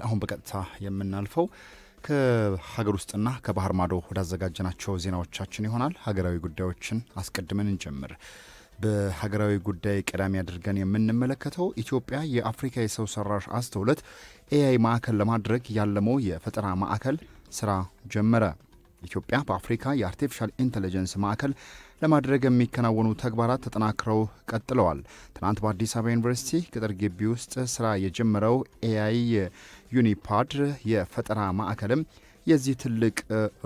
አሁን በቀጥታ የምናልፈው ከሀገር ውስጥና ከባህር ማዶ ወዳዘጋጀናቸው ዜናዎቻችን ይሆናል። ሀገራዊ ጉዳዮችን አስቀድመን እንጀምር። በሀገራዊ ጉዳይ ቀዳሚ አድርገን የምንመለከተው ኢትዮጵያ የአፍሪካ የሰው ሰራሽ አስተውሎት ኤአይ ማዕከል ለማድረግ ያለመው የፈጠራ ማዕከል ስራ ጀመረ። ኢትዮጵያ በአፍሪካ የአርቲፊሻል ኢንተለጀንስ ማዕከል ለማድረግ የሚከናወኑ ተግባራት ተጠናክረው ቀጥለዋል። ትናንት በአዲስ አበባ ዩኒቨርሲቲ ቅጥር ግቢ ውስጥ ስራ የጀመረው ኤአይ ዩኒፓድ የፈጠራ ማዕከልም የዚህ ትልቅ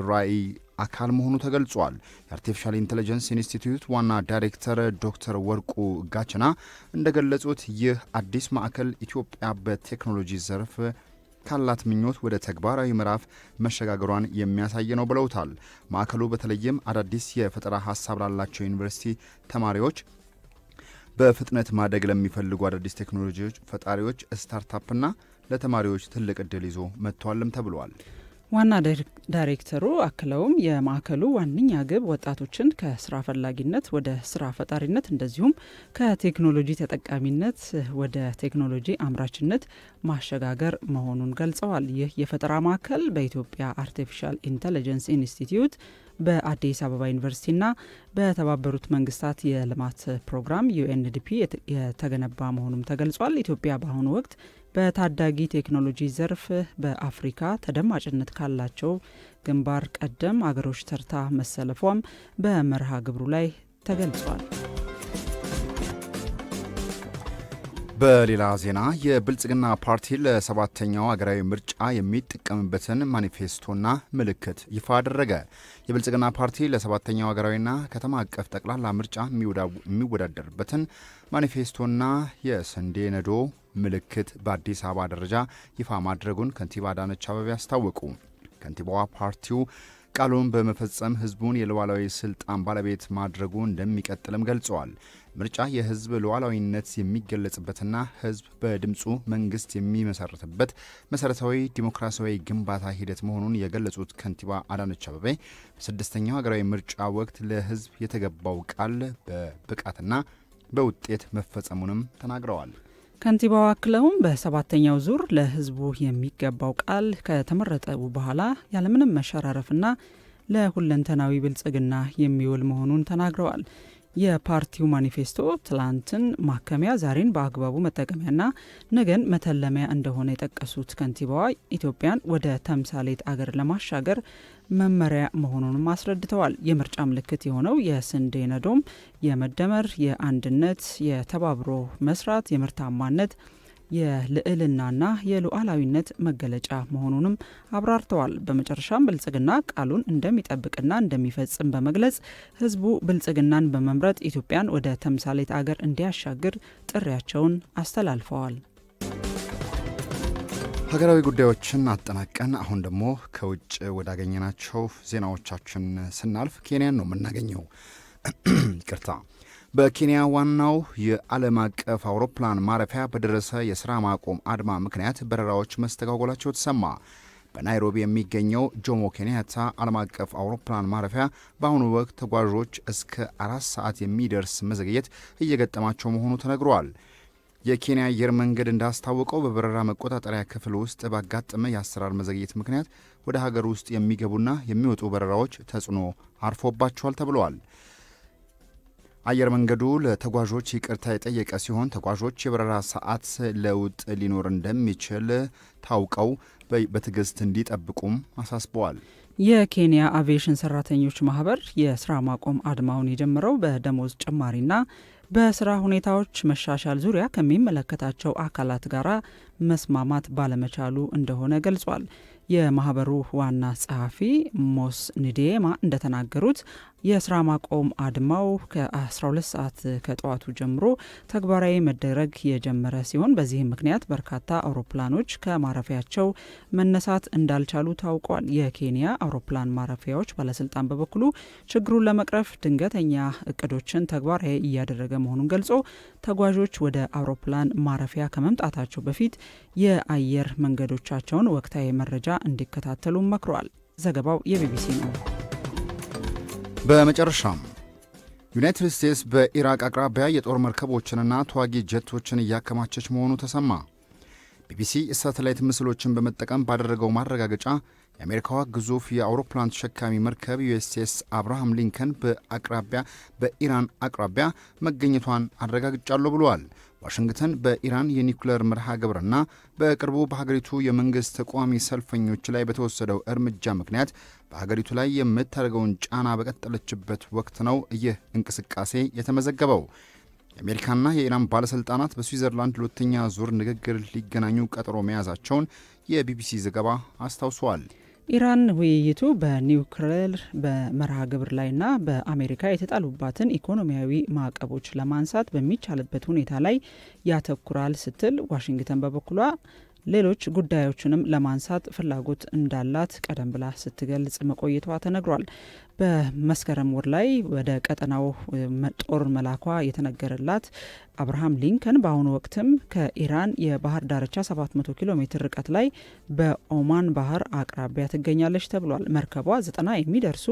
ራዕይ አካል መሆኑ ተገልጿል። የአርቲፊሻል ኢንተለጀንስ ኢንስቲትዩት ዋና ዳይሬክተር ዶክተር ወርቁ ጋችና እንደገለጹት ይህ አዲስ ማዕከል ኢትዮጵያ በቴክኖሎጂ ዘርፍ ካላት ምኞት ወደ ተግባራዊ ምዕራፍ መሸጋገሯን የሚያሳይ ነው ብለውታል። ማዕከሉ በተለይም አዳዲስ የፈጠራ ሀሳብ ላላቸው ዩኒቨርሲቲ ተማሪዎች፣ በፍጥነት ማደግ ለሚፈልጉ አዳዲስ ቴክኖሎጂዎች ፈጣሪዎች፣ ስታርታፕና ለተማሪዎች ትልቅ እድል ይዞ መጥቷልም ተብሏል። ዋና ዳይሬክተሩ አክለውም የማዕከሉ ዋነኛ ግብ ወጣቶችን ከስራ ፈላጊነት ወደ ስራ ፈጣሪነት እንደዚሁም ከቴክኖሎጂ ተጠቃሚነት ወደ ቴክኖሎጂ አምራችነት ማሸጋገር መሆኑን ገልጸዋል። ይህ የፈጠራ ማዕከል በኢትዮጵያ አርቲፊሻል ኢንተለጀንስ ኢንስቲትዩት በአዲስ አበባ ዩኒቨርሲቲና በተባበሩት መንግስታት የልማት ፕሮግራም ዩኤንዲፒ የተገነባ መሆኑም ተገልጿል። ኢትዮጵያ በአሁኑ ወቅት በታዳጊ ቴክኖሎጂ ዘርፍ በአፍሪካ ተደማጭነት ካላቸው ግንባር ቀደም አገሮች ተርታ መሰለፏም በመርሃ ግብሩ ላይ ተገልጿል። በሌላ ዜና የብልጽግና ፓርቲ ለሰባተኛው ሀገራዊ ምርጫ የሚጠቀምበትን ማኒፌስቶና ምልክት ይፋ አደረገ። የብልጽግና ፓርቲ ለሰባተኛው ሀገራዊና ከተማ አቀፍ ጠቅላላ ምርጫ የሚወዳደርበትን ማኒፌስቶና የስንዴ ነዶ ምልክት በአዲስ አበባ ደረጃ ይፋ ማድረጉን ከንቲባ አዳነች አቤቤ አስታወቁ። ከንቲባዋ ፓርቲው ቃሉን በመፈጸም ህዝቡን የሉዓላዊ ስልጣን ባለቤት ማድረጉ እንደሚቀጥልም ገልጸዋል። ምርጫ የህዝብ ሉዓላዊነት የሚገለጽበትና ህዝብ በድምፁ መንግስት የሚመሰርትበት መሰረታዊ ዲሞክራሲያዊ ግንባታ ሂደት መሆኑን የገለጹት ከንቲባ አዳነች አቤቤ በስድስተኛው ሀገራዊ ምርጫ ወቅት ለህዝብ የተገባው ቃል በብቃትና በውጤት መፈጸሙንም ተናግረዋል። ከንቲባው አክለውም በሰባተኛው ዙር ለህዝቡ የሚገባው ቃል ከተመረጠ በኋላ ያለምንም መሸራረፍና ለሁለንተናዊ ብልጽግና የሚውል መሆኑን ተናግረዋል። የፓርቲው ማኒፌስቶ ትላንትን ማከሚያ፣ ዛሬን በአግባቡ መጠቀሚያና ነገን መተለሚያ እንደሆነ የጠቀሱት ከንቲባዋ ኢትዮጵያን ወደ ተምሳሌት አገር ለማሻገር መመሪያ መሆኑንም አስረድተዋል። የምርጫ ምልክት የሆነው የስንዴ ነዶም የመደመር፣ የአንድነት፣ የተባብሮ መስራት፣ የምርታማነት፣ የልዕልናና የሉዓላዊነት መገለጫ መሆኑንም አብራርተዋል። በመጨረሻም ብልጽግና ቃሉን እንደሚጠብቅና እንደሚፈጽም በመግለጽ ህዝቡ ብልጽግናን በመምረጥ ኢትዮጵያን ወደ ተምሳሌት አገር እንዲያሻግር ጥሪያቸውን አስተላልፈዋል። ሀገራዊ ጉዳዮችን አጠናቀን አሁን ደግሞ ከውጭ ወዳገኘናቸው ዜናዎቻችን ስናልፍ ኬንያን ነው የምናገኘው። ይቅርታ። በኬንያ ዋናው የዓለም አቀፍ አውሮፕላን ማረፊያ በደረሰ የሥራ ማቆም አድማ ምክንያት በረራዎች መስተጓጎላቸው ተሰማ። በናይሮቢ የሚገኘው ጆሞ ኬንያታ ዓለም አቀፍ አውሮፕላን ማረፊያ በአሁኑ ወቅት ተጓዦች እስከ 4 ሰዓት የሚደርስ መዘግየት እየገጠማቸው መሆኑ ተነግሯል። የኬንያ አየር መንገድ እንዳስታወቀው በበረራ መቆጣጠሪያ ክፍል ውስጥ ባጋጠመ የአሰራር መዘግየት ምክንያት ወደ ሀገር ውስጥ የሚገቡና የሚወጡ በረራዎች ተጽዕኖ አርፎባቸዋል ተብለዋል። አየር መንገዱ ለተጓዦች ይቅርታ የጠየቀ ሲሆን ተጓዦች የበረራ ሰዓት ለውጥ ሊኖር እንደሚችል ታውቀው በትዕግስት እንዲጠብቁም አሳስበዋል። የኬንያ አቪዬሽን ሰራተኞች ማህበር የስራ ማቆም አድማውን የጀመረው በደሞዝ ጭማሪና በስራ ሁኔታዎች መሻሻል ዙሪያ ከሚመለከታቸው አካላት ጋር መስማማት ባለመቻሉ እንደሆነ ገልጿል። የማህበሩ ዋና ጸሐፊ ሞስ ንዴማ እንደተናገሩት የስራ ማቆም አድማው ከ12 ሰዓት ከጠዋቱ ጀምሮ ተግባራዊ መደረግ የጀመረ ሲሆን በዚህም ምክንያት በርካታ አውሮፕላኖች ከማረፊያቸው መነሳት እንዳልቻሉ ታውቋል። የኬንያ አውሮፕላን ማረፊያዎች ባለስልጣን በበኩሉ ችግሩን ለመቅረፍ ድንገተኛ እቅዶችን ተግባራዊ እያደረገ መሆኑን ገልጾ ተጓዦች ወደ አውሮፕላን ማረፊያ ከመምጣታቸው በፊት የአየር መንገዶቻቸውን ወቅታዊ መረጃ እንዲከታተሉ መክሯል። ዘገባው የቢቢሲ ነው። በመጨረሻም ዩናይትድ ስቴትስ በኢራቅ አቅራቢያ የጦር መርከቦችንና ተዋጊ ጀቶችን እያከማቸች መሆኑ ተሰማ። ቢቢሲ የሳተላይት ምስሎችን በመጠቀም ባደረገው ማረጋገጫ የአሜሪካዋ ግዙፍ የአውሮፕላን ተሸካሚ መርከብ ዩኤስኤስ አብርሃም ሊንከን በኢራን አቅራቢያ መገኘቷን አረጋግጫለሁ ብለዋል። ዋሽንግተን በኢራን የኒውክሌር መርሃ ግብርና በቅርቡ በሀገሪቱ የመንግሥት ተቃዋሚ ሰልፈኞች ላይ በተወሰደው እርምጃ ምክንያት በሀገሪቱ ላይ የምታደርገውን ጫና በቀጠለችበት ወቅት ነው ይህ እንቅስቃሴ የተመዘገበው። የአሜሪካና የኢራን ባለሥልጣናት በስዊዘርላንድ ሁለተኛ ዙር ንግግር ሊገናኙ ቀጠሮ መያዛቸውን የቢቢሲ ዘገባ አስታውሷል። ኢራን ውይይቱ በኒውክሌር በመርሃ ግብር ላይና በአሜሪካ የተጣሉባትን ኢኮኖሚያዊ ማዕቀቦች ለማንሳት በሚቻልበት ሁኔታ ላይ ያተኩራል ስትል ዋሽንግተን በበኩሏ ሌሎች ጉዳዮችንም ለማንሳት ፍላጎት እንዳላት ቀደም ብላ ስትገልጽ መቆየቷ ተነግሯል። በመስከረም ወር ላይ ወደ ቀጠናው ጦር መላኳ የተነገረላት አብርሃም ሊንከን በአሁኑ ወቅትም ከኢራን የባህር ዳርቻ 700 ኪሎ ሜትር ርቀት ላይ በኦማን ባህር አቅራቢያ ትገኛለች ተብሏል። መርከቧ 90 የሚደርሱ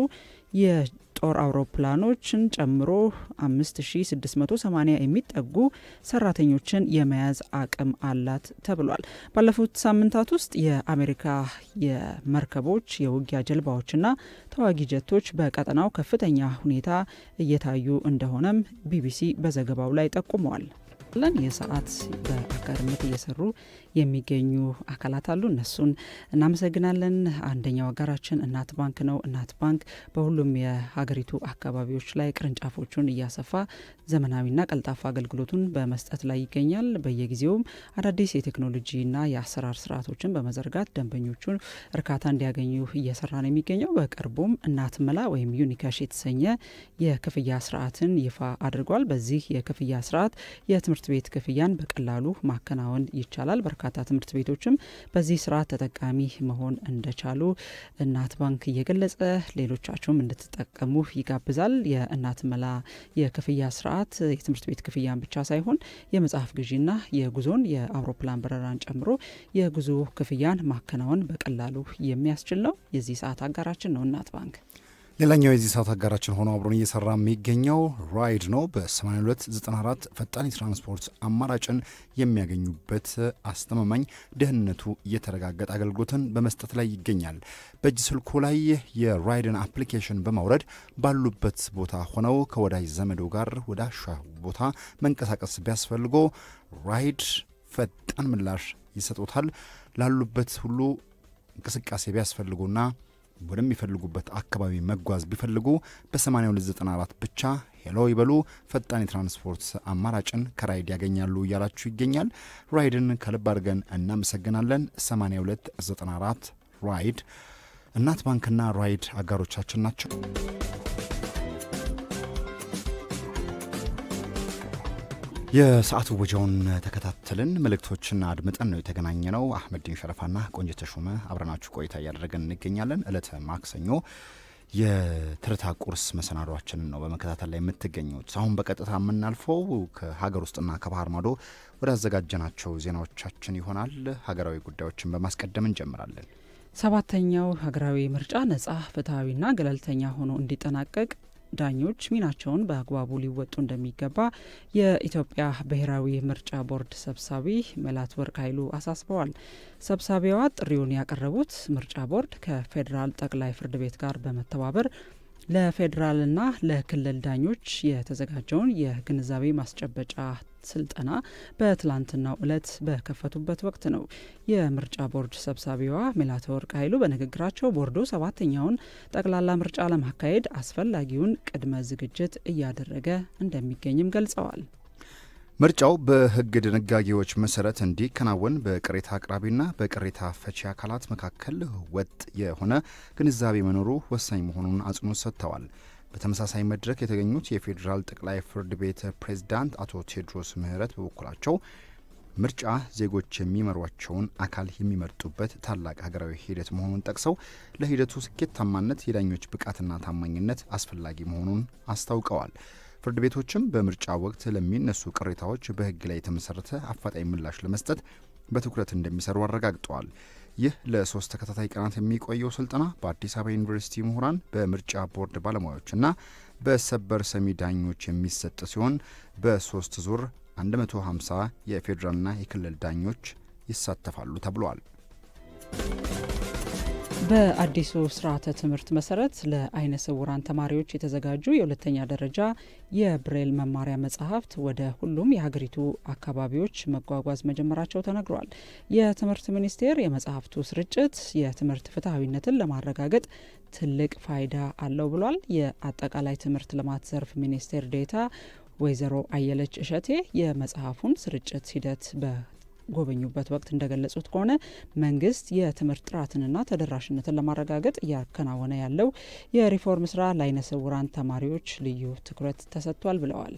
የጦር አውሮፕላኖችን ጨምሮ 5680 የሚጠጉ ሰራተኞችን የመያዝ አቅም አላት ተብሏል። ባለፉት ሳምንታት ውስጥ የአሜሪካ የመርከቦች የውጊያ ጀልባዎችና ተዋጊ ጀቶች በቀጠናው ከፍተኛ ሁኔታ እየታዩ እንደሆነም ቢቢሲ በዘገባው ላይ ጠቁመዋል። የሰዓት በአጋርነት እየሰሩ የሚገኙ አካላት አሉ። እነሱን እናመሰግናለን። አንደኛው አጋራችን እናት ባንክ ነው። እናት ባንክ በሁሉም የሀገሪቱ አካባቢዎች ላይ ቅርንጫፎቹን እያሰፋ ዘመናዊና ቀልጣፋ አገልግሎቱን በመስጠት ላይ ይገኛል። በየጊዜውም አዳዲስ የቴክኖሎጂና የአሰራር ስርዓቶችን በመዘርጋት ደንበኞቹን እርካታ እንዲያገኙ እየሰራ ነው የሚገኘው። በቅርቡም እናት መላ ወይም ዩኒካሽ የተሰኘ የክፍያ ስርዓትን ይፋ አድርጓል። በዚህ የክፍያ ስርዓት የትምህርት ቤት ክፍያን በቀላሉ ማከናወን ይቻላል። በርካታ ትምህርት ቤቶችም በዚህ ስርዓት ተጠቃሚ መሆን እንደቻሉ እናት ባንክ እየገለጸ ሌሎቻችሁም እንድትጠቀሙ ይጋብዛል። የእናት መላ የክፍያ ስርዓት የትምህርት ቤት ክፍያን ብቻ ሳይሆን የመጽሐፍ ግዢና የጉዞን የአውሮፕላን በረራን ጨምሮ የጉዞ ክፍያን ማከናወን በቀላሉ የሚያስችል ነው። የዚህ ሰዓት አጋራችን ነው እናት ባንክ። ሌላኛው የዚህ ሰዓት አጋራችን ሆኖ አብሮን እየሰራ የሚገኘው ራይድ ነው። በ8294 ፈጣን የትራንስፖርት አማራጭን የሚያገኙበት አስተማማኝ ደህንነቱ የተረጋገጠ አገልግሎትን በመስጠት ላይ ይገኛል። በእጅ ስልኩ ላይ የራይድን አፕሊኬሽን በማውረድ ባሉበት ቦታ ሆነው ከወዳጅ ዘመዶ ጋር ወደ አሻው ቦታ መንቀሳቀስ ቢያስፈልጎ ራይድ ፈጣን ምላሽ ይሰጡታል። ላሉበት ሁሉ እንቅስቃሴ ቢያስፈልጉና ወደሚፈልጉበት አካባቢ መጓዝ ቢፈልጉ በ8294 ብቻ ሄሎ ይበሉ። ፈጣን የትራንስፖርት አማራጭን ከራይድ ያገኛሉ እያላችሁ ይገኛል። ራይድን ከልብ አድርገን እናመሰግናለን። 8294 ራይድ። እናት ባንክና ራይድ አጋሮቻችን ናቸው። የሰዓቱ ወጃውን ተከታተልን፣ መልእክቶችን አድምጠን ነው የተገናኘ ነው። አህመድዲን ሸረፋና ቆንጅት ተሾመ አብረናችሁ ቆይታ እያደረገን እንገኛለን። ዕለተ ማክሰኞ የትርታ ቁርስ መሰናዷችንን ነው በመከታተል ላይ የምትገኙት። አሁን በቀጥታ የምናልፈው ከሀገር ውስጥና ከባህር ማዶ ወደ አዘጋጀናቸው ዜናዎቻችን ይሆናል። ሀገራዊ ጉዳዮችን በማስቀደም እንጀምራለን። 7ኛው ሀገራዊ ምርጫ ነጻ ፍትሐዊና ገለልተኛ ሆኖ እንዲጠናቀቅ ዳኞች ሚናቸውን በአግባቡ ሊወጡ እንደሚገባ የኢትዮጵያ ብሔራዊ ምርጫ ቦርድ ሰብሳቢ መላትወርቅ ኃይሉ አሳስበዋል። ሰብሳቢዋ ጥሪውን ያቀረቡት ምርጫ ቦርድ ከፌዴራል ጠቅላይ ፍርድ ቤት ጋር በመተባበር ለፌዴራልና ለክልል ዳኞች የተዘጋጀውን የግንዛቤ ማስጨበጫ ስልጠና በትላንትናው ዕለት በከፈቱበት ወቅት ነው። የምርጫ ቦርድ ሰብሳቢዋ መላትወርቅ ኃይሉ በንግግራቸው ቦርዱ 7ኛውን ጠቅላላ ምርጫ ለማካሄድ አስፈላጊውን ቅድመ ዝግጅት እያደረገ እንደሚገኝም ገልጸዋል። ምርጫው በሕግ ድንጋጌዎች መሰረት እንዲከናወን በቅሬታ አቅራቢና በቅሬታ ፈቺ አካላት መካከል ወጥ የሆነ ግንዛቤ መኖሩ ወሳኝ መሆኑን አጽንኦት ሰጥተዋል። በተመሳሳይ መድረክ የተገኙት የፌዴራል ጠቅላይ ፍርድ ቤት ፕሬዝዳንት አቶ ቴዎድሮስ ምህረት በበኩላቸው ምርጫ ዜጎች የሚመሯቸውን አካል የሚመርጡበት ታላቅ ሀገራዊ ሂደት መሆኑን ጠቅሰው ለሂደቱ ስኬታማነት የዳኞች ብቃትና ታማኝነት አስፈላጊ መሆኑን አስታውቀዋል። ፍርድ ቤቶችም በምርጫ ወቅት ለሚነሱ ቅሬታዎች በሕግ ላይ የተመሰረተ አፋጣኝ ምላሽ ለመስጠት በትኩረት እንደሚሰሩ አረጋግጠዋል። ይህ ለ3 ተከታታይ ቀናት የሚቆየው ስልጠና በአዲስ አበባ ዩኒቨርሲቲ ምሁራን፣ በምርጫ ቦርድ ባለሙያዎችና በሰበር ሰሚ ዳኞች የሚሰጥ ሲሆን በ3 ዙር 150 የፌዴራልና የክልል ዳኞች ይሳተፋሉ ተብሏል። በአዲሱ ስርዓተ ትምህርት መሰረት ለአይነ ስውራን ተማሪዎች የተዘጋጁ የሁለተኛ ደረጃ የብሬል መማሪያ መጽሐፍት ወደ ሁሉም የሀገሪቱ አካባቢዎች መጓጓዝ መጀመራቸው ተነግሯል። የትምህርት ሚኒስቴር የመጽሐፍቱ ስርጭት የትምህርት ፍትሐዊነትን ለማረጋገጥ ትልቅ ፋይዳ አለው ብሏል። የአጠቃላይ ትምህርት ልማት ዘርፍ ሚኒስቴር ዴኤታ ወይዘሮ አየለች እሸቴ የመጽሐፉን ስርጭት ሂደት ጎበኙበት ወቅት እንደገለጹት ከሆነ መንግስት የትምህርት ጥራትንና ተደራሽነትን ለማረጋገጥ እያከናወነ ያለው የሪፎርም ስራ ለአይነ ስውራን ተማሪዎች ልዩ ትኩረት ተሰጥቷል ብለዋል።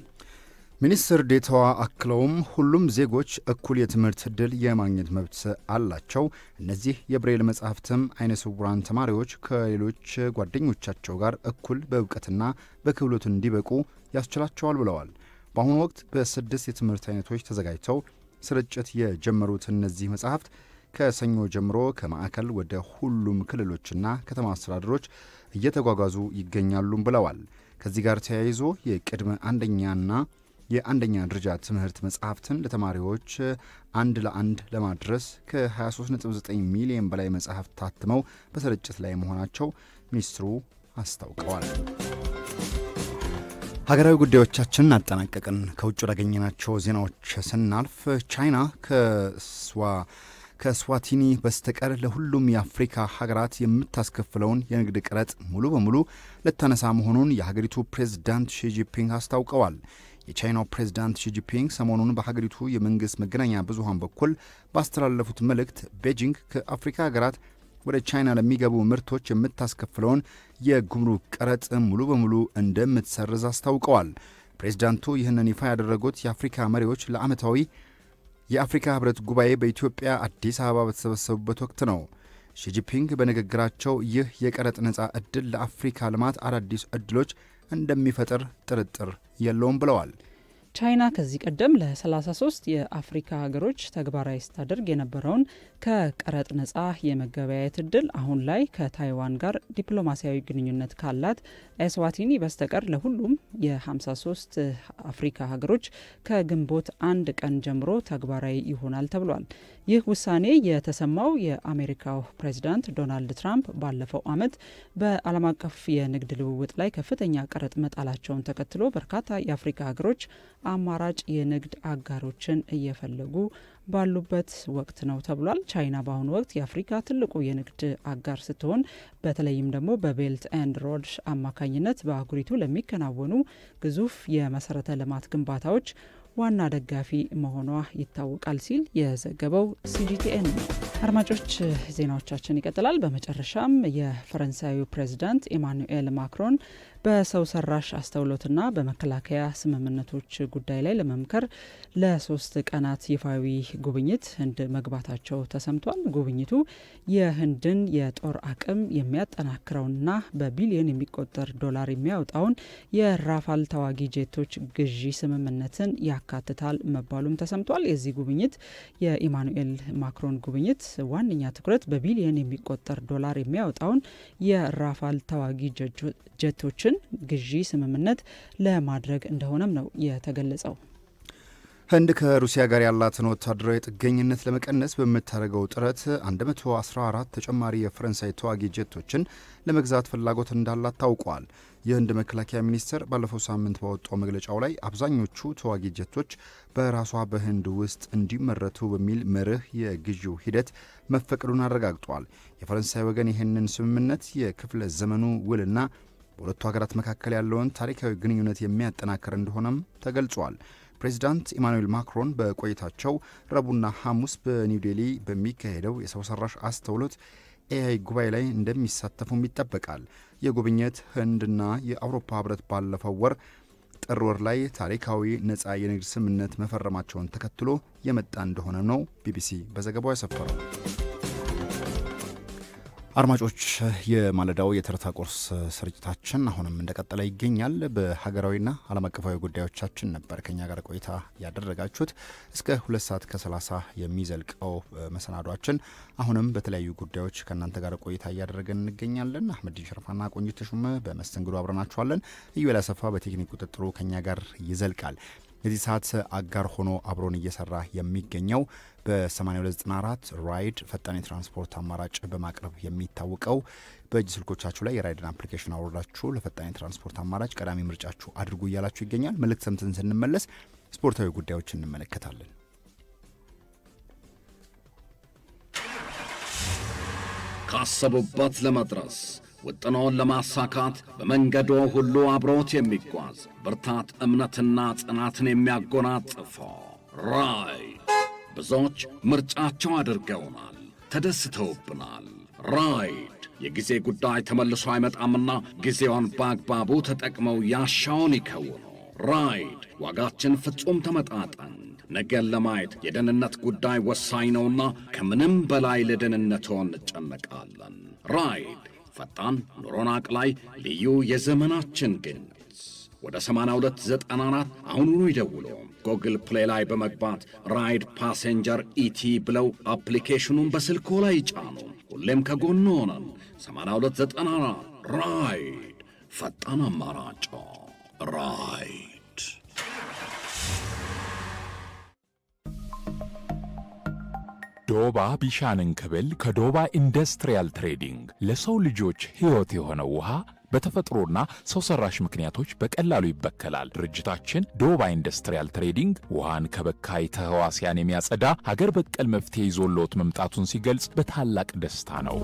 ሚኒስትር ዴኤታዋ አክለውም ሁሉም ዜጎች እኩል የትምህርት ዕድል የማግኘት መብት አላቸው፣ እነዚህ የብሬል መጻሕፍትም አይነ ስውራን ተማሪዎች ከሌሎች ጓደኞቻቸው ጋር እኩል በእውቀትና በክህሎት እንዲበቁ ያስችላቸዋል ብለዋል። በአሁኑ ወቅት በ6 የትምህርት አይነቶች ተዘጋጅተው ስርጭት የጀመሩት እነዚህ መጽሐፍት ከሰኞ ጀምሮ ከማዕከል ወደ ሁሉም ክልሎችና ከተማ አስተዳደሮች እየተጓጓዙ ይገኛሉም ብለዋል። ከዚህ ጋር ተያይዞ የቅድመ አንደኛና የአንደኛ ደረጃ ትምህርት መጽሐፍትን ለተማሪዎች አንድ ለአንድ ለማድረስ ከ23.9 ሚሊዮን በላይ መጽሐፍት ታትመው በስርጭት ላይ መሆናቸው ሚኒስትሩ አስታውቀዋል። ሀገራዊ ጉዳዮቻችንን አጠናቀቅን። ከውጭ ወዳገኘናቸው ዜናዎች ስናልፍ ቻይና ከስዋቲኒ በስተቀር ለሁሉም የአፍሪካ ሀገራት የምታስከፍለውን የንግድ ቀረጥ ሙሉ በሙሉ ልታነሳ መሆኑን የሀገሪቱ ፕሬዝዳንት ሺጂፒንግ አስታውቀዋል። የቻይናው ፕሬዝዳንት ሺጂፒንግ ሰሞኑን በሀገሪቱ የመንግሥት መገናኛ ብዙሃን በኩል ባስተላለፉት መልእክት ቤጂንግ ከአፍሪካ ሀገራት ወደ ቻይና ለሚገቡ ምርቶች የምታስከፍለውን የጉምሩክ ቀረጥ ሙሉ በሙሉ እንደምትሰርዝ አስታውቀዋል። ፕሬዝዳንቱ ይህንን ይፋ ያደረጉት የአፍሪካ መሪዎች ለዓመታዊ የአፍሪካ ህብረት ጉባኤ በኢትዮጵያ አዲስ አበባ በተሰበሰቡበት ወቅት ነው። ሺጂፒንግ በንግግራቸው ይህ የቀረጥ ነፃ ዕድል ለአፍሪካ ልማት አዳዲስ ዕድሎች እንደሚፈጥር ጥርጥር የለውም ብለዋል። ቻይና ከዚህ ቀደም ለ33 የአፍሪካ ሀገሮች ተግባራዊ ስታደርግ የነበረውን ከቀረጥ ነጻ የመገበያየት እድል አሁን ላይ ከታይዋን ጋር ዲፕሎማሲያዊ ግንኙነት ካላት ኤስዋቲኒ በስተቀር ለሁሉም የ53 አፍሪካ ሀገሮች ከግንቦት 1 ቀን ጀምሮ ተግባራዊ ይሆናል ተብሏል። ይህ ውሳኔ የተሰማው የአሜሪካው ፕሬዚዳንት ዶናልድ ትራምፕ ባለፈው ዓመት በዓለም አቀፍ የንግድ ልውውጥ ላይ ከፍተኛ ቀረጥ መጣላቸውን ተከትሎ በርካታ የአፍሪካ ሀገሮች አማራጭ የንግድ አጋሮችን እየፈለጉ ባሉበት ወቅት ነው ተብሏል። ቻይና በአሁኑ ወቅት የአፍሪካ ትልቁ የንግድ አጋር ስትሆን በተለይም ደግሞ በቤልት ኤንድ ሮድ አማካኝነት በአህጉሪቱ ለሚከናወኑ ግዙፍ የመሰረተ ልማት ግንባታዎች ዋና ደጋፊ መሆኗ ይታወቃል ሲል የዘገበው ሲጂቲኤን ነው። አድማጮች ዜናዎቻችን ይቀጥላል። በመጨረሻም የፈረንሳዩ ፕሬዚዳንት ኢማኑኤል ማክሮን በሰው ሰራሽ አስተውሎትና በመከላከያ ስምምነቶች ጉዳይ ላይ ለመምከር ለ3 ቀናት ይፋዊ ጉብኝት ህንድ መግባታቸው ተሰምቷል። ጉብኝቱ የህንድን የጦር አቅም የሚያጠናክረውና በቢሊዮን የሚቆጠር ዶላር የሚያወጣውን የራፋል ተዋጊ ጄቶች ግዢ ስምምነትን ያካትታል መባሉም ተሰምቷል። የዚህ ጉብኝት የኢማኑኤል ማክሮን ጉብኝት ዋነኛ ትኩረት በቢሊዮን የሚቆጠር ዶላር የሚያወጣውን የራፋል ተዋጊ ጀቶችን ግዢ ስምምነት ለማድረግ እንደሆነም ነው የተገለጸው። ህንድ ከሩሲያ ጋር ያላትን ወታደራዊ ጥገኝነት ለመቀነስ በምታደርገው ጥረት 114 ተጨማሪ የፈረንሳይ ተዋጊ ጄቶችን ለመግዛት ፍላጎት እንዳላት ታውቋል። የህንድ መከላከያ ሚኒስቴር ባለፈው ሳምንት ባወጣው መግለጫው ላይ አብዛኞቹ ተዋጊ ጄቶች በራሷ በህንድ ውስጥ እንዲመረቱ በሚል መርህ የግዢው ሂደት መፈቀዱን አረጋግጧል። የፈረንሳይ ወገን ይህንን ስምምነት የክፍለ ዘመኑ ውልና በሁለቱ ሀገራት መካከል ያለውን ታሪካዊ ግንኙነት የሚያጠናክር እንደሆነም ተገልጿል። ፕሬዚዳንት ኢማኑኤል ማክሮን በቆይታቸው ረቡዕና ሐሙስ በኒው ዴሊ በሚካሄደው የሰው ሰራሽ አስተውሎት ኤአይ ጉባኤ ላይ እንደሚሳተፉም ይጠበቃል። የጉብኝት ህንድና የአውሮፓ ህብረት ባለፈው ወር ጥር ወር ላይ ታሪካዊ ነፃ የንግድ ስምምነት መፈረማቸውን ተከትሎ የመጣ እንደሆነ ነው ቢቢሲ በዘገባው ያሰፈረው። አድማጮች የማለዳው የተረታ ቁርስ ስርጭታችን አሁንም እንደቀጠለ ይገኛል። በሀገራዊና ዓለም አቀፋዊ ጉዳዮቻችን ነበር ከኛ ጋር ቆይታ ያደረጋችሁት። እስከ 2 ሰዓት ከ30 የሚዘልቀው መሰናዷችን አሁንም በተለያዩ ጉዳዮች ከእናንተ ጋር ቆይታ እያደረገን እንገኛለን። አህመዲን ሸርፋና ቆንጂት ተሾመ በመስተንግዶ አብረናችኋለን። ኢዩኤል አሰፋ በቴክኒክ ቁጥጥሩ ከኛ ጋር ይዘልቃል። የዚህ ሰዓት አጋር ሆኖ አብሮን እየሰራ የሚገኘው በ8294 ራይድ ፈጣን የትራንስፖርት አማራጭ በማቅረብ የሚታወቀው በእጅ ስልኮቻችሁ ላይ የራይድን አፕሊኬሽን አውርዳችሁ ለፈጣን የትራንስፖርት አማራጭ ቀዳሚ ምርጫችሁ አድርጉ እያላችሁ ይገኛል። መልእክት ሰምተን ስንመለስ ስፖርታዊ ጉዳዮች እንመለከታለን። ካሰቡበት ለመድረስ ውጥኖን ለማሳካት በመንገዶ ሁሉ አብሮት የሚጓዝ ብርታት፣ እምነትና ጽናትን የሚያጎናጽፈው ራይድ ብዙዎች ምርጫቸው አድርገውናል፣ ተደስተውብናል። ራይድ የጊዜ ጉዳይ ተመልሶ አይመጣምና ጊዜውን በአግባቡ ተጠቅመው ያሻውን ይከውኑ። ራይድ ዋጋችን ፍጹም ተመጣጣኝ፣ ነገን ለማየት የደህንነት ጉዳይ ወሳኝ ነውና ከምንም በላይ ለደህንነትዎ እንጨነቃለን። ራይድ ፈጣን ኑሮን አቅላይ ልዩ የዘመናችን ግኝት። ወደ 8294 አሁኑኑ ይደውሉ። ጎግል ፕሌይ ላይ በመግባት ራይድ ፓሴንጀር ኢቲ ብለው አፕሊኬሽኑን በስልኮ ላይ ይጫኑ። ሁሌም ከጎን ሆነን 8294 ራይድ ፈጣን አማራጭ ራይድ። ዶባ ቢሻንን ክብል ከዶባ ኢንዱስትሪያል ትሬዲንግ ለሰው ልጆች ሕይወት የሆነው ውሃ በተፈጥሮና ሰው ሰራሽ ምክንያቶች በቀላሉ ይበከላል። ድርጅታችን ዶባ ኢንዱስትሪያል ትሬዲንግ ውሃን ከበካይ ተህዋሲያን የሚያጸዳ ሀገር በቀል መፍትሄ ይዞልዎት መምጣቱን ሲገልጽ በታላቅ ደስታ ነው።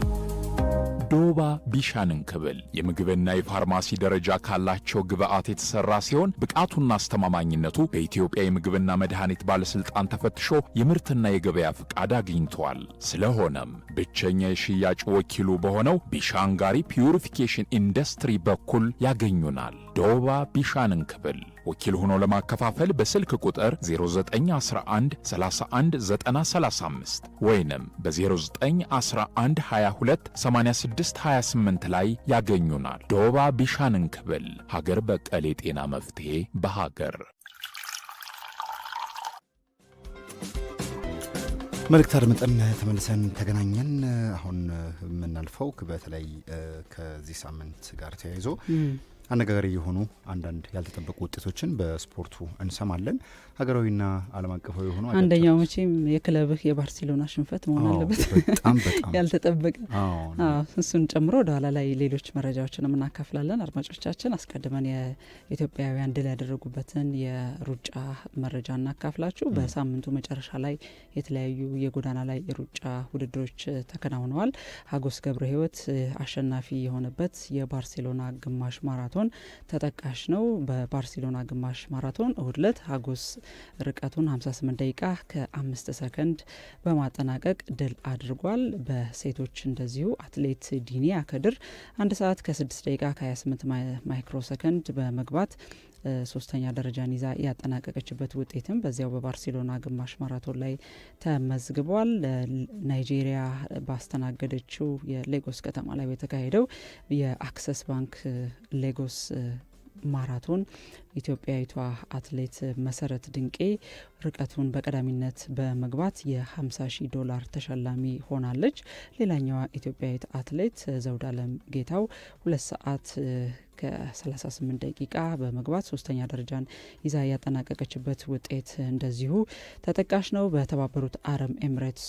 ዶባ ቢሻንን ክብል የምግብና የፋርማሲ ደረጃ ካላቸው ግብአት የተሰራ ሲሆን ብቃቱና አስተማማኝነቱ በኢትዮጵያ የምግብና መድኃኒት ባለስልጣን ተፈትሾ የምርትና የገበያ ፍቃድ አግኝቷል። ስለሆነም ብቸኛ የሽያጭ ወኪሉ በሆነው ቢሻንጋሪ ፒዩሪፊኬሽን ኢንዱስትሪ በኩል ያገኙናል። ዶባ ቢሻንን ክብል ወኪል ሆኖ ለማከፋፈል በስልክ ቁጥር 0911 31 935 ወይንም በ0911 22 86 28 ላይ ያገኙናል። ዶባ ቢሻንን ክብል ሀገር በቀል የጤና መፍትሄ በሀገር። መልእክት አድምጠን ተመልሰን ተገናኘን። አሁን የምናልፈው በተለይ ከዚህ ሳምንት ጋር ተያይዞ አነጋጋሪ የሆኑ አንዳንድ ያልተጠበቁ ውጤቶችን በስፖርቱ እንሰማለን። ሀገራዊና ዓለም አቀፋዊ የሆኑ አንደኛው መቼም የክለብህ የባርሴሎና ሽንፈት መሆን አለበት። በጣም ያልተጠበቀ እሱን ጨምሮ ወደ ኋላ ላይ ሌሎች መረጃዎችን እናካፍላለን። አድማጮቻችን አስቀድመን የኢትዮጵያውያን ድል ያደረጉበትን የሩጫ መረጃ እናካፍላችሁ። በሳምንቱ መጨረሻ ላይ የተለያዩ የጎዳና ላይ የሩጫ ውድድሮች ተከናውነዋል። ሀጎስ ገብረ ሕይወት አሸናፊ የሆነበት የባርሴሎና ግማሽ ማራቶን ተጠቃሽ ነው። በባርሴሎና ግማሽ ማራቶን እሁድ ዕለት ሀጎስ ርቀቱን 58 ደቂቃ ከ5 ሰከንድ በማጠናቀቅ ድል አድርጓል። በሴቶች እንደዚሁ አትሌት ዲኒያ ከድር 1 ሰዓት ከ6 ደቂቃ ከ28 ማይክሮ ሰከንድ በመግባት ሶስተኛ ደረጃን ይዛ ያጠናቀቀችበት ውጤትም በዚያው በባርሴሎና ግማሽ ማራቶን ላይ ተመዝግቧል። ናይጄሪያ ባስተናገደችው የሌጎስ ከተማ ላይ በተካሄደው የአክሰስ ባንክ ሌጎስ ማራቶን ኢትዮጵያዊቷ አትሌት መሰረት ድንቄ ርቀቱን በቀዳሚነት በመግባት $50,000 ተሸላሚ ሆናለች። ሌላኛዋ ኢትዮጵያዊት አትሌት ዘውዳለም ጌታው 2 ሰዓት ከ38 ደቂቃ በመግባት ሶስተኛ ደረጃን ይዛ ያጠናቀቀችበት ውጤት እንደዚሁ ተጠቃሽ ነው። በተባበሩት አረብ ኤምሬትስ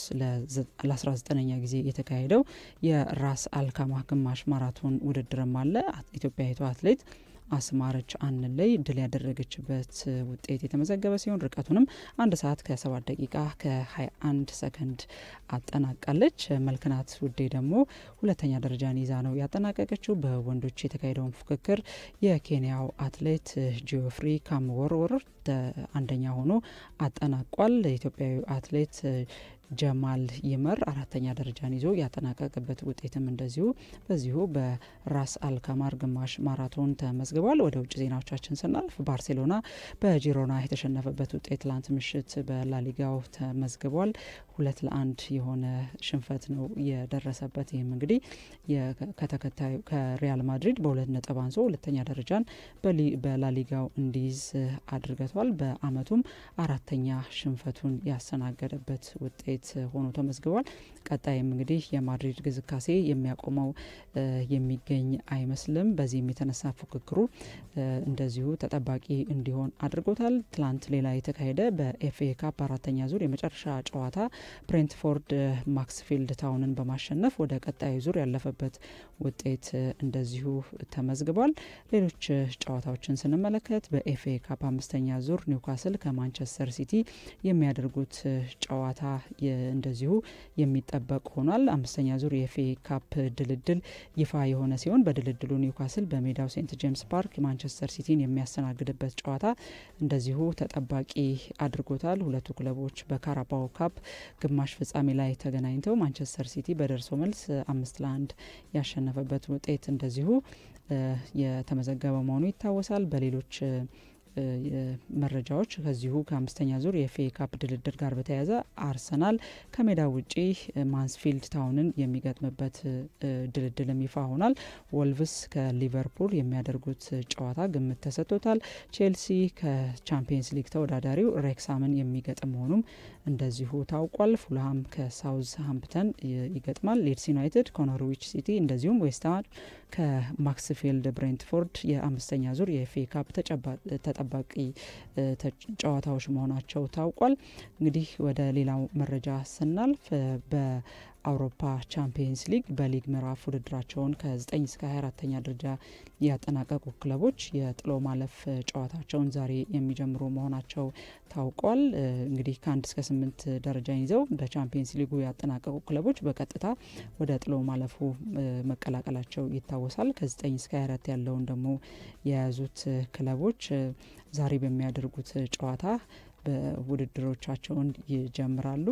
ለ19ኛ ጊዜ የተካሄደው የራስ አልካማ ግማሽ ማራቶን ውድድርም አለ። ኢትዮጵያዊቷ አትሌት አስማረች አንለይ ድል ያደረገችበት ውጤት የተመዘገበ ሲሆን ርቀቱንም 1 ሰዓት ከ7 ደቂቃ ከ21 ሰከንድ አጠናቃለች። መልክናት ውዴ ደግሞ ሁለተኛ ደረጃን ይዛ ነው ያጠናቀቀችው። በወንዶች የተካሄደውን ፉክክር የኬንያው አትሌት ጂኦፍሪ ካምወርወር አንደኛ ሆኖ አጠናቋል። የኢትዮጵያዊ አትሌት ጀማል ይመር 4ኛ ደረጃን ይዞ ያጠናቀቀበት ውጤትም እንደዚሁ በዚሁ በራስ አልካማር ግማሽ ማራቶን ተመዝግቧል። ወደ ውጭ ዜናዎቻችን ስናልፍ ባርሴሎና በጂሮና የተሸነፈበት ውጤት ትላንት ምሽት በላሊጋው ተመዝግቧል። 2-1 የሆነ ሽንፈት ነው የደረሰበት። ይህም እንግዲህ ከተከታዩ ከሪያል ማድሪድ በ2 ነጥብ አንሶ ሁለተኛ ደረጃን በላሊጋው እንዲይዝ አድርገቷል። በአመቱም 4ተኛ ሽንፈቱን ያስተናገደበት ውጤት ሆኖ ተመዝግቧል። ቀጣይም እንግዲህ የማድሪድ ግዝካሴ የሚያቆመው የሚገኝ አይመስልም። በዚህም የተነሳ ፉክክሩ እንደዚሁ ተጠባቂ እንዲሆን አድርጎታል። ትላንት ሌላ የተካሄደ በኤፍኤ ካፕ 4ተኛ ዙር የመጨረሻ ጨዋታ ብሬንትፎርድ ማክስፊልድ ታውንን በማሸነፍ ወደ ቀጣዩ ዙር ያለፈበት ውጤት እንደዚሁ ተመዝግቧል። ሌሎች ጨዋታዎችን ስንመለከት በኤፍኤ ካፕ 5ተኛ ዙር ኒውካስል ከማንቸስተር ሲቲ የሚያደርጉት ጨዋታ እንደዚሁ የሚጠበቅ ሆኗል። 5ተኛ ዙር የኤፍኤ ካፕ ድልድል ይፋ የሆነ ሲሆን በድልድሉ ኒውካስል በሜዳው ሴንት ጄምስ ፓርክ ማንቸስተር ሲቲን የሚያስተናግድበት ጨዋታ እንደዚሁ ተጠባቂ አድርጎታል። ሁለቱ ክለቦች በካራባኦ ካፕ ግማሽ ፍጻሜ ላይ ተገናኝተው ማንቸስተር ሲቲ በደርሶ መልስ 5-1 ያሸነፈበት ውጤት እንደዚሁ የተመዘገበ መሆኑ ይታወሳል። በሌሎች መረጃዎች ከዚሁ ከ5ተኛ ዙር የኤፍኤ ካፕ ድልድል ጋር በተያያዘ አርሰናል ከሜዳው ውጪ ማንስፊልድ ታውንን የሚገጥምበት ድልድልም ይፋ ሆኗል። ወልቭስ ከሊቨርፑል የሚያደርጉት ጨዋታ ግምት ተሰጥቶታል። ቼልሲ ከቻምፒየንስ ሊግ ተወዳዳሪው ሬክሳምን የሚገጥም መሆኑም እንደዚሁ ታውቋል። ፉልሃም ከሳውዝ ሃምፕተን ይገጥማል። ሊድስ ዩናይትድ ከኖርዊች ሲቲ እንደዚሁም ዌስትሃም ከማክስፊልድ ብሬንትፎርድ የ5ተኛ ዙር የኤፍኤ ካፕ ተጠባቂ ጨዋታዎች መሆናቸው ታውቋል። እንግዲህ ወደ ሌላው መረጃ ስናልፍ በአውሮፓ ቻምፒየንስ ሊግ በሊግ ምዕራፍ ውድድራቸውን ከ9 እስከ 24ተኛ ደረጃ ያጠናቀቁ ክለቦች የጥሎ ማለፍ ጨዋታቸውን ዛሬ የሚጀምሩ መሆናቸው ታውቋል። እንግዲህ ከ1 እስከ 8 ደረጃን ይዘው በቻምፒየንስ ሊጉ ያጠናቀቁ ክለቦች በቀጥታ ወደ ጥሎ ማለፉ መቀላቀላቸው ይታወሳል። ከ9 እስከ 24 ያለውን ደግሞ የያዙት ክለቦች ዛሬ በሚያደርጉት ጨዋታ በውድድሮቻቸውን ይጀምራሉ።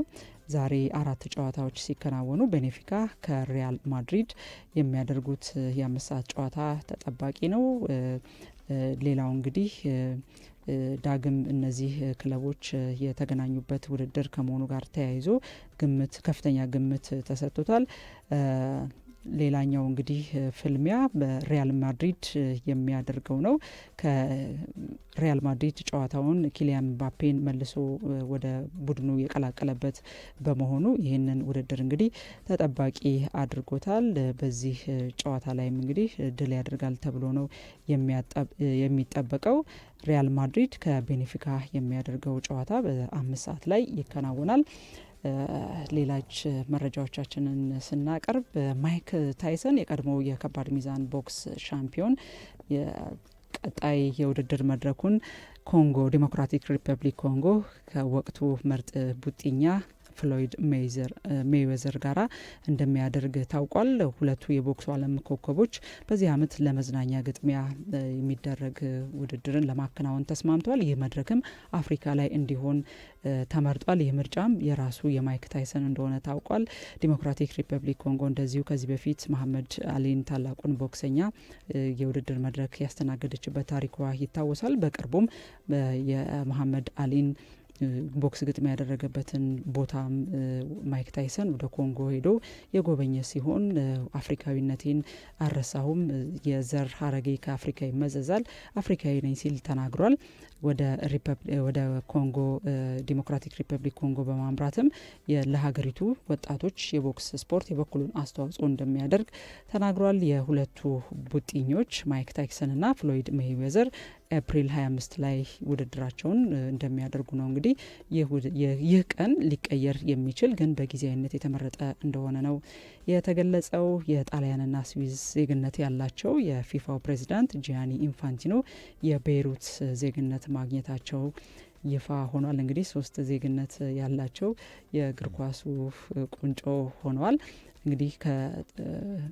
ዛሬ 4 ጨዋታዎች ሲከናወኑ ቤኔፊካ ከሪያል ማድሪድ የሚያደርጉት የ5 ሰዓት ጨዋታ ተጠባቂ ነው። ሌላው እንግዲህ ዳግም እነዚህ ክለቦች የተገናኙበት ውድድር ከመሆኑ ጋር ተያይዞ ከፍተኛ ግምት ተሰጥቶታል። ሌላኛው እንግዲህ ፍልሚያ በሪያል ማድሪድ የሚያደርገው ነው። ከሪያል ማድሪድ ጨዋታውን ኪሊያን ምባፔን መልሶ ወደ ቡድኑ የቀላቀለበት በመሆኑ ይህንን ውድድር እንግዲህ ተጠባቂ አድርጎታል። በዚህ ጨዋታ ላይም እንግዲህ ድል ያደርጋል ተብሎ ነው የሚጠበቀው። ሪያል ማድሪድ ከቤኔፊካ የሚያደርገው ጨዋታ በ5 ሰዓት ላይ ይከናወናል። ሌላች መረጃዎቻችንን ስናቀርብ ማይክ ታይሰን የቀድሞው የከባድ ሚዛን ቦክስ ሻምፒዮን የቀጣይ የውድድር መድረኩን ኮንጎ ዲሞክራቲክ ሪፐብሊክ ኮንጎ ከወቅቱ ምርጥ ቡጢኛ ፍሎይድ ሜይዌዘር ጋራ እንደሚያደርግ ታውቋል። ሁለቱ የቦክሱ ዓለም ኮከቦች በዚህ ዓመት ለመዝናኛ ግጥሚያ የሚደረግ ውድድርን ለማከናወን ተስማምተዋል። ይህ መድረክም አፍሪካ ላይ እንዲሆን ተመርጧል። ይህ ምርጫም የራሱ የማይክ ታይሰን እንደሆነ ታውቋል። ዲሞክራቲክ ሪፐብሊክ ኮንጎ እንደዚሁ ከዚህ በፊት መሐመድ አሊን ታላቁን ቦክሰኛ የውድድር መድረክ ያስተናገደችበት ታሪኳ ይታወሳል። በቅርቡም የመሐመድ አሊን ቦክስ ግጥሚያ ያደረገበትን ቦታም ማይክ ታይሰን ወደ ኮንጎ ሄዶ የጎበኘ ሲሆን አፍሪካዊነቴን አረሳሁም፣ የዘር ሀረጌ ከአፍሪካ ይመዘዛል፣ አፍሪካዊ ነኝ ሲል ተናግሯል። ወደ ኮንጎ ዲሞክራቲክ ሪፐብሊክ ኮንጎ በማምራትም ለሀገሪቱ ወጣቶች የቦክስ ስፖርት የበኩሉን አስተዋጽኦ እንደሚያደርግ ተናግሯል። የሁለቱ ቡጢኞች ማይክ ታይሰንና ፍሎይድ ሜይዌዘር ኤፕሪል 25 ላይ ውድድራቸውን እንደሚያደርጉ ነው። እንግዲህ ይህ ቀን ሊቀየር የሚችል ግን በጊዜያዊነት የተመረጠ እንደሆነ ነው የተገለጸው። የጣሊያንና ስዊዝ ዜግነት ያላቸው የፊፋው ፕሬዚዳንት ጂያኒ ኢንፋንቲኖ የቤይሩት ዜግነት ማግኘታቸው ይፋ ሆኗል። እንግዲህ 3 ዜግነት ያላቸው የእግር ኳሱ ቁንጮ ሆነዋል። እንግዲህ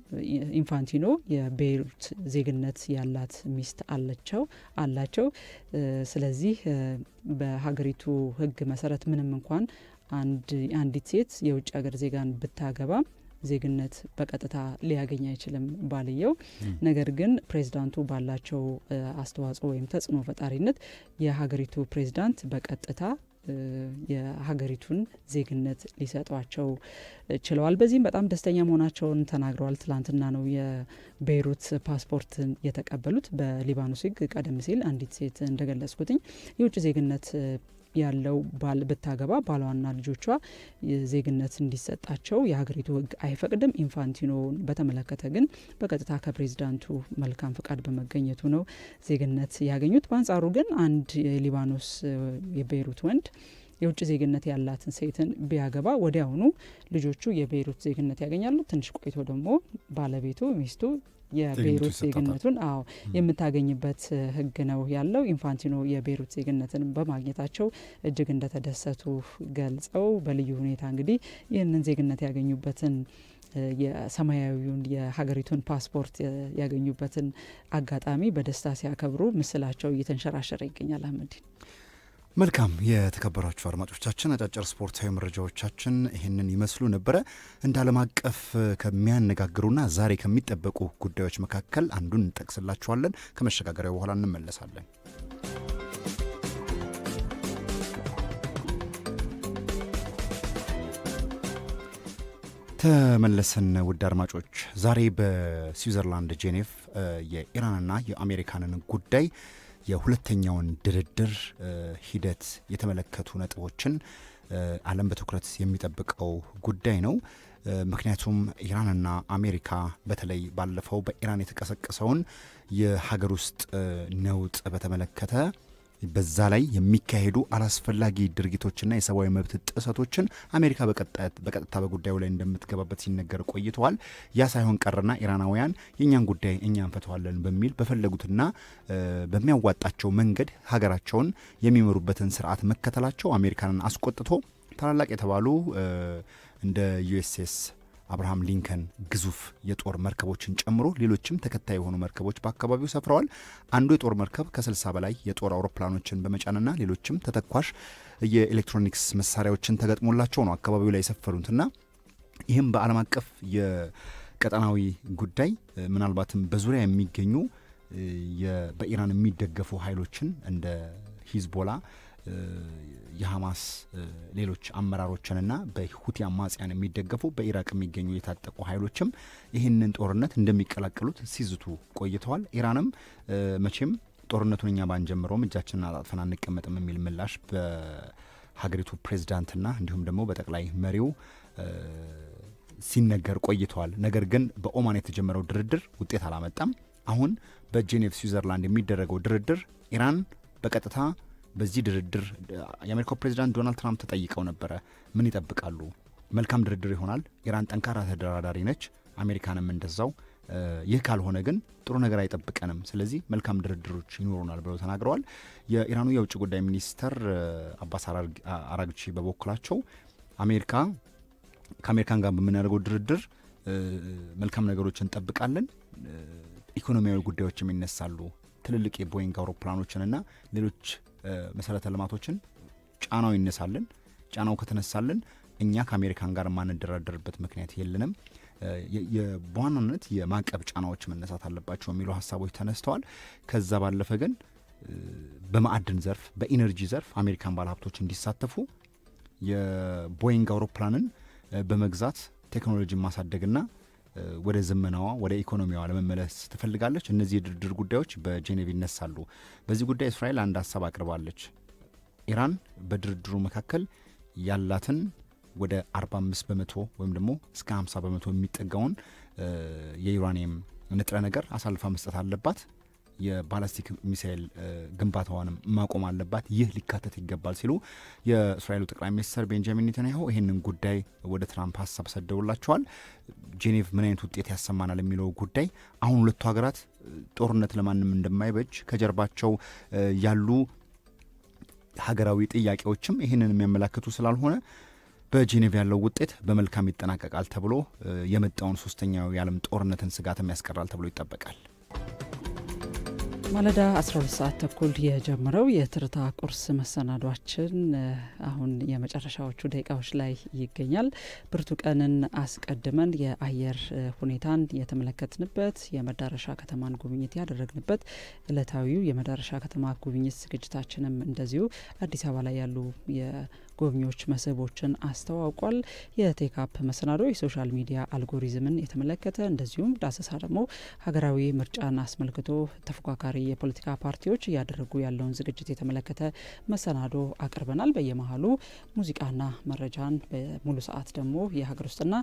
ከኢንፋንቲኖ የቤይሩት ዜግነት ያላት ሚስት አላቸው። ስለዚህ በሀገሪቱ ሕግ መሰረት ምንም እንኳን አንዲት ሴት የውጭ ሀገር ዜጋን ብታገባም ዜግነት በቀጥታ ሊያገኝ አይችልም ባልየው። ነገር ግን ፕሬዚዳንቱ ባላቸው አስተዋጽኦ ወይም ተጽዕኖ ፈጣሪነት የሀገሪቱ ፕሬዚዳንት በቀጥታ የሀገሪቱን ዜግነት ሊሰጧቸው ችለዋል። በዚህም በጣም ደስተኛ መሆናቸውን ተናግረዋል። ትላንትና ነው የቤይሩት ፓስፖርትን የተቀበሉት። በሊባኖስ ሕግ ቀደም ሲል አንዲት ሴት እንደገለጽኩትኝ የውጭ ዜግነት ያለው ባል ብታገባ ባሏና ልጆቿ ዜግነት እንዲሰጣቸው የሀገሪቱ ሕግ አይፈቅድም። ኢንፋንቲኖን በተመለከተ ግን በቀጥታ ከፕሬዚዳንቱ መልካም ፍቃድ በመገኘቱ ነው ዜግነት ያገኙት። በአንጻሩ ግን አንድ የሊባኖስ የቤይሩት ወንድ የውጭ ዜግነት ያላትን ሴትን ቢያገባ ወዲያውኑ ልጆቹ የቤይሩት ዜግነት ያገኛሉ። ትንሽ ቆይቶ ደግሞ ባለቤቱ ሚስቱ የቤይሩት ዜግነቱን የምታገኝበት ህግ ነው ያለው። ኢንፋንቲኖ የቤይሩት ዜግነትን በማግኘታቸው እጅግ እንደተደሰቱ ገልጸው በልዩ ሁኔታ እንግዲህ ይህንን ዜግነት ያገኙበትን የሰማያዊውን የሀገሪቱን ፓስፖርት ያገኙበትን አጋጣሚ በደስታ ሲያከብሩ ምስላቸው እየተንሸራሸረ ይገኛል። አህመዲን መልካም የተከበራችሁ አድማጮቻችን አጫጭር ስፖርታዊ መረጃዎቻችን ይህንን ይመስሉ ነበረ። እንደ ዓለም አቀፍ ከሚያነጋግሩና ዛሬ ከሚጠበቁ ጉዳዮች መካከል አንዱን እንጠቅስላችኋለን። ከመሸጋገሪያው በኋላ እንመለሳለን። ተመለስን። ውድ አድማጮች ዛሬ በስዊዘርላንድ ጄኔቭ የኢራንና የአሜሪካንን ጉዳይ የሁለተኛውን ድርድር ሂደት የተመለከቱ ነጥቦችን ዓለም በትኩረት የሚጠብቀው ጉዳይ ነው። ምክንያቱም ኢራንና አሜሪካ በተለይ ባለፈው በኢራን የተቀሰቀሰውን የሀገር ውስጥ ነውጥ በተመለከተ በዛ ላይ የሚካሄዱ አላስፈላጊ ድርጊቶችና የሰብአዊ መብት ጥሰቶችን አሜሪካ በቀጥታ በጉዳዩ ላይ እንደምትገባበት ሲነገር ቆይተዋል። ያ ሳይሆን ቀረና ኢራናውያን የእኛን ጉዳይ እኛ እንፈተዋለን በሚል በፈለጉትና በሚያዋጣቸው መንገድ ሀገራቸውን የሚመሩበትን ስርዓት መከተላቸው አሜሪካንን አስቆጥቶ ታላላቅ የተባሉ እንደ ዩኤስኤስ አብርሃም ሊንከን ግዙፍ የጦር መርከቦችን ጨምሮ ሌሎችም ተከታይ የሆኑ መርከቦች በአካባቢው ሰፍረዋል። አንዱ የጦር መርከብ ከ60 በላይ የጦር አውሮፕላኖችን በመጫንና ሌሎችም ተተኳሽ የኤሌክትሮኒክስ መሳሪያዎችን ተገጥሞላቸው ነው አካባቢው ላይ የሰፈሩትና ይህም በዓለም አቀፍ የቀጠናዊ ጉዳይ ምናልባትም በዙሪያ የሚገኙ በኢራን የሚደገፉ ኃይሎችን እንደ ሂዝቦላ የሐማስ ሌሎች አመራሮችንና በሁቲ አማጽያን የሚደገፉ በኢራቅ የሚገኙ የታጠቁ ኃይሎችም ይህንን ጦርነት እንደሚቀላቀሉት ሲዝቱ ቆይተዋል። ኢራንም መቼም ጦርነቱን እኛ ባንጀምረውም እጃችንን አጣጥፈን አንቀመጥም የሚል ምላሽ በሀገሪቱ ፕሬዝዳንትና እንዲሁም ደግሞ በጠቅላይ መሪው ሲነገር ቆይተዋል። ነገር ግን በኦማን የተጀመረው ድርድር ውጤት አላመጣም። አሁን በጄኔቭ ስዊዘርላንድ የሚደረገው ድርድር ኢራን በቀጥታ በዚህ ድርድር የአሜሪካው ፕሬዚዳንት ዶናልድ ትራምፕ ተጠይቀው ነበረ። ምን ይጠብቃሉ? መልካም ድርድር ይሆናል። ኢራን ጠንካራ ተደራዳሪ ነች፣ አሜሪካንም እንደዛው። ይህ ካልሆነ ግን ጥሩ ነገር አይጠብቀንም። ስለዚህ መልካም ድርድሮች ይኖሩናል ብለው ተናግረዋል። የኢራኑ የውጭ ጉዳይ ሚኒስተር አባስ አራግቺ በበኩላቸው ከአሜሪካን ጋር በምናደርገው ድርድር መልካም ነገሮች እንጠብቃለን፣ ኢኮኖሚያዊ ጉዳዮችም ይነሳሉ። ትልልቅ የቦይንግ አውሮፕላኖችንና ሌሎች መሰረተ ልማቶችን ጫናው ይነሳልን። ጫናው ከተነሳልን እኛ ከአሜሪካን ጋር የማንደራደርበት ምክንያት የለንም። በዋናነት የማዕቀብ ጫናዎች መነሳት አለባቸው የሚሉ ሀሳቦች ተነስተዋል። ከዛ ባለፈ ግን በማዕድን ዘርፍ፣ በኢነርጂ ዘርፍ አሜሪካን ባለሀብቶች እንዲሳተፉ የቦይንግ አውሮፕላንን በመግዛት ቴክኖሎጂ ማሳደግና ወደ ዘመናዋ ወደ ኢኮኖሚዋ ለመመለስ ትፈልጋለች። እነዚህ የድርድር ጉዳዮች በጄኔቭ ይነሳሉ። በዚህ ጉዳይ እስራኤል አንድ ሀሳብ አቅርባለች። ኢራን በድርድሩ መካከል ያላትን ወደ 45 በመቶ ወይም ደግሞ እስከ 50 በመቶ የሚጠጋውን የዩራኒየም ንጥረ ነገር አሳልፋ መስጠት አለባት። የባላስቲክ ሚሳኤል ግንባታዋንም ማቆም አለባት። ይህ ሊካተት ይገባል ሲሉ የእስራኤሉ ጠቅላይ ሚኒስትር ቤንጃሚን ኔታንያሁ ይህንን ጉዳይ ወደ ትራምፕ ሀሳብ ሰደውላቸዋል። ጄኔቭ ምን አይነት ውጤት ያሰማናል የሚለው ጉዳይ አሁን ሁለቱ ሀገራት ጦርነት ለማንም እንደማይበጅ ከጀርባቸው ያሉ ሀገራዊ ጥያቄዎችም ይህንን የሚያመላክቱ ስላልሆነ በጄኔቭ ያለው ውጤት በመልካም ይጠናቀቃል ተብሎ የመጣውን ሶስተኛው የዓለም ጦርነትን ስጋትም ያስቀራል ተብሎ ይጠበቃል። ማለዳ 12 ሰዓት ተኩል የጀመረው የትርታ ቁርስ መሰናዷችን አሁን የመጨረሻዎቹ ደቂቃዎች ላይ ይገኛል። ብርቱ ቀንን አስቀድመን የአየር ሁኔታን የተመለከትንበት የመዳረሻ ከተማን ጉብኝት ያደረግንበት ዕለታዊው የመዳረሻ ከተማ ጉብኝት ዝግጅታችንም እንደዚሁ አዲስ አበባ ላይ ያሉ የጎብኚዎች መስህቦችን አስተዋውቋል። የቴካፕ መሰናዶ የሶሻል ሚዲያ አልጎሪዝምን የተመለከተ እንደዚሁም ዳሰሳ ደግሞ ሀገራዊ ምርጫን አስመልክቶ ተፎካካሪ የፖለቲካ ፓርቲዎች እያደረጉ ያለውን ዝግጅት የተመለከተ መሰናዶ አቅርበናል። በየመሃሉ ሙዚቃና መረጃን በሙሉ ሰዓት ደግሞ የሀገር ውስጥና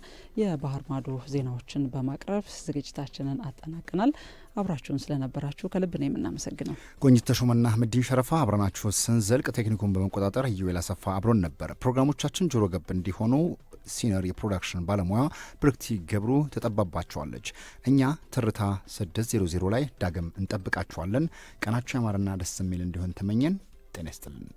የባህር ማዶ ዜናዎችን በማቅረብ ዝግጅታችንን አጠናቅናል። አብራችሁን ስለነበራችሁ ከልብ ነው የምናመሰግነው። ጎኝት ተሾመና አህመዲን ሸረፋ አብረናችሁ ስንዘልቅ ቴክኒኩን በመቆጣጠር ዩኤል አሰፋ አብሮን ነበር። ፕሮግራሞቻችን ጆሮ ገብ እንዲሆኑ ሲኒየር የፕሮዳክሽን ባለሙያ ብርክቲ ገብሩ ተጠባባቸዋለች። እኛ ትርታ 600 ላይ ዳግም እንጠብቃችኋለን። ቀናችሁ ያማረና ደስ የሚል እንዲሆን ተመኘን። ጤና ይስጥልን።